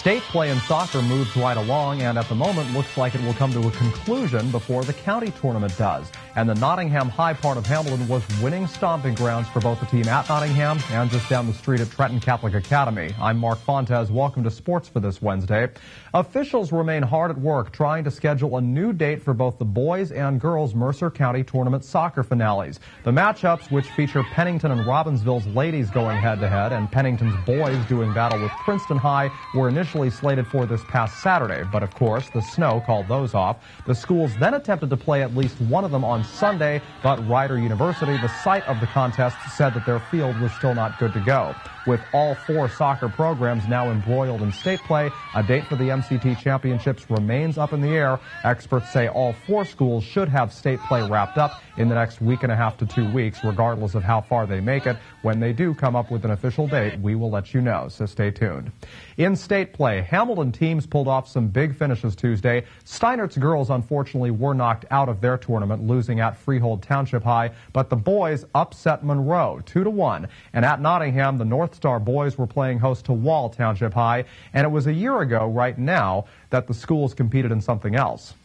State play in soccer moves right along, and at the moment looks like it will come to a conclusion before the county tournament does. And the Nottingham High part of Hamilton was winning stomping grounds for both the team at Nottingham and just down the street at Trenton Catholic Academy. I'm Mark Fontes. Welcome to Sports for this Wednesday. Officials remain hard at work trying to schedule a new date for both the boys and girls Mercer County tournament soccer finales. The matchups, which feature Pennington and Robbinsville's ladies going head-to-head and Pennington's boys doing battle with Princeton High, were initially slated for this past Saturday, but of course the snow called those off. The schools then attempted to play at least one of them on Sunday, but Rider University, the site of the contest, said that their field was still not good to go. With all four soccer programs now embroiled in state play, a date for the MCT Championships remains up in the air. Experts say all four schools should have state play wrapped up in the next week and a half to 2 weeks, regardless of how far they make it. When they do come up with an official date, we will let you know, so stay tuned. In state play, Hamilton teams pulled off some big finishes Tuesday. Steinert's girls, unfortunately, were knocked out of their tournament, losing at Freehold Township High, but the boys upset Monroe 2-1. And at Nottingham, the North Star boys were playing host to Wall Township High, and it was a year ago right now that the schools competed in something else.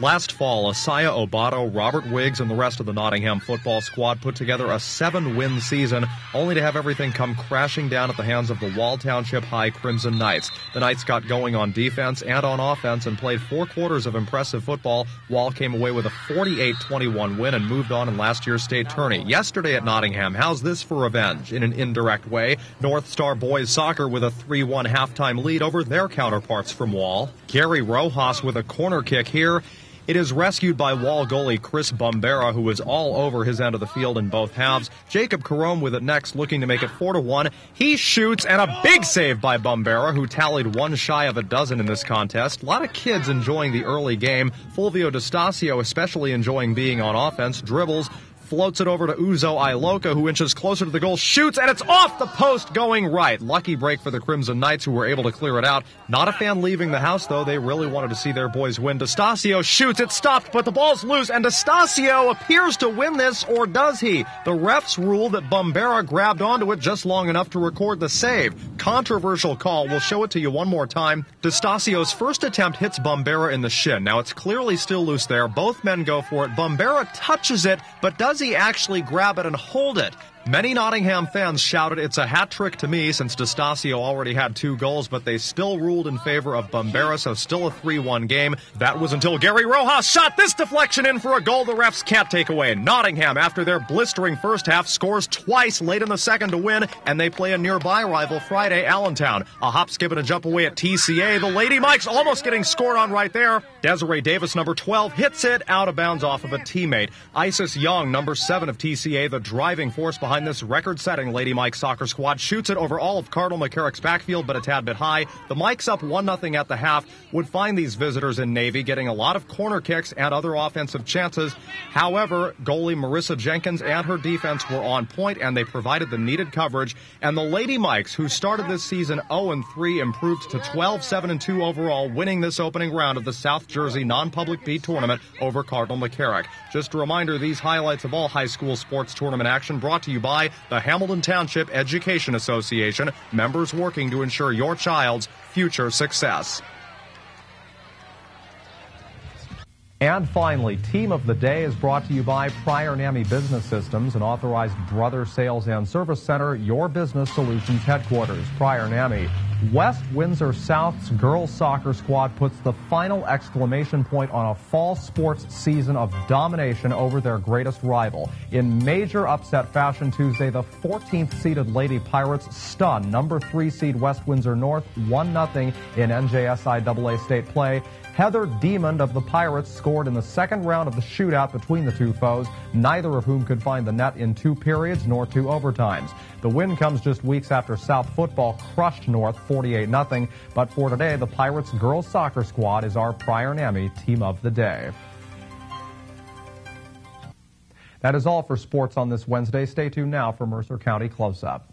Last fall, Asaya Obato, Robert Wiggs, and the rest of the Nottingham football squad put together a 7-win season, only to have everything come crashing down at the hands of the Wall Township High Crimson Knights. The Knights got going on defense and on offense and played 4 quarters of impressive football. Wall came away with a 48-21 win and moved on in last year's state tourney. Yesterday at Nottingham, how's this for revenge? In an indirect way, North Star boys soccer with a 3-1 halftime lead over their counterparts from Wall. Gary Rojas with a corner kick here. It is rescued by Wall goalie Chris Bombera, who was all over his end of the field in both halves. Jacob Carome with it next, looking to make it 4-1. He shoots, and a big save by Bombera, who tallied 1 shy of a dozen in this contest. A lot of kids enjoying the early game. Fulvio D'Estasio especially enjoying being on offense. Dribbles, floats it over to Uzo Iloka, who inches closer to the goal, shoots, and it's off the post going right. Lucky break for the Crimson Knights, who were able to clear it out. Not a fan leaving the house, though. They really wanted to see their boys win. D'Estasio shoots, it's stopped, but the ball's loose, and D'Estasio appears to win this, or does he? The refs rule that Bombera grabbed onto it just long enough to record the save. Controversial call. We'll show it to you one more time. D'Estasio's first attempt hits Bombera in the shin. Now, it's clearly still loose there. Both men go for it. Bombera touches it, but does he actually grab it and hold it? Many Nottingham fans shouted it's a hat trick to me, since D'Estasio already had 2 goals, but they still ruled in favor of Bombera, so still a 3-1 game. That was until Gary Rojas shot this deflection in for a goal the refs can't take away. Nottingham, after their blistering first half, scores twice late in the second to win, and they play a nearby rival Friday, Allentown. A hop, skip, and a jump away at TCA. The Lady Mikes almost getting scored on right there. Desiree Davis, number 12, hits it out of bounds off of a teammate. Isis Young, number 7 of TCA, the driving force behind this record-setting Lady Mike soccer squad, shoots it over all of Cardinal McCarick's backfield, but a tad bit high. The Mikes up 1-0 at the half would find these visitors in Navy getting a lot of corner kicks and other offensive chances. However, goalie Marissa Jenkins and her defense were on point, and they provided the needed coverage. And the Lady Mikes, who started this season 0-3, improved to 12-7-2 overall, winning this opening round of the South Jersey non-public B tournament over Cardinal McCarick. Just a reminder, these highlights of all high school sports tournament action brought to you by the Hamilton Township Education Association, members working to ensure your child's future success. And finally, Team of the Day is brought to you by Prior NAMI Business Systems, an authorized brother sales and service center, your business solutions headquarters. Prior NAMI. West Windsor South's girls soccer squad puts the final exclamation point on a fall sports season of domination over their greatest rival. In major upset fashion Tuesday, the 14th seeded Lady Pirates stunned number 3 seed West Windsor North 1-0 in NJSIAA state play. Heather Demond of the Pirates scored in the second round of the shootout between the two foes, neither of whom could find the net in 2 periods nor 2 overtimes. The win comes just weeks after South football crushed North 48-0, but for today, the Pirates girls soccer squad is our Prior NAMI Team of the Day. That is all for sports on this Wednesday. Stay tuned now for Mercer County Close-Up.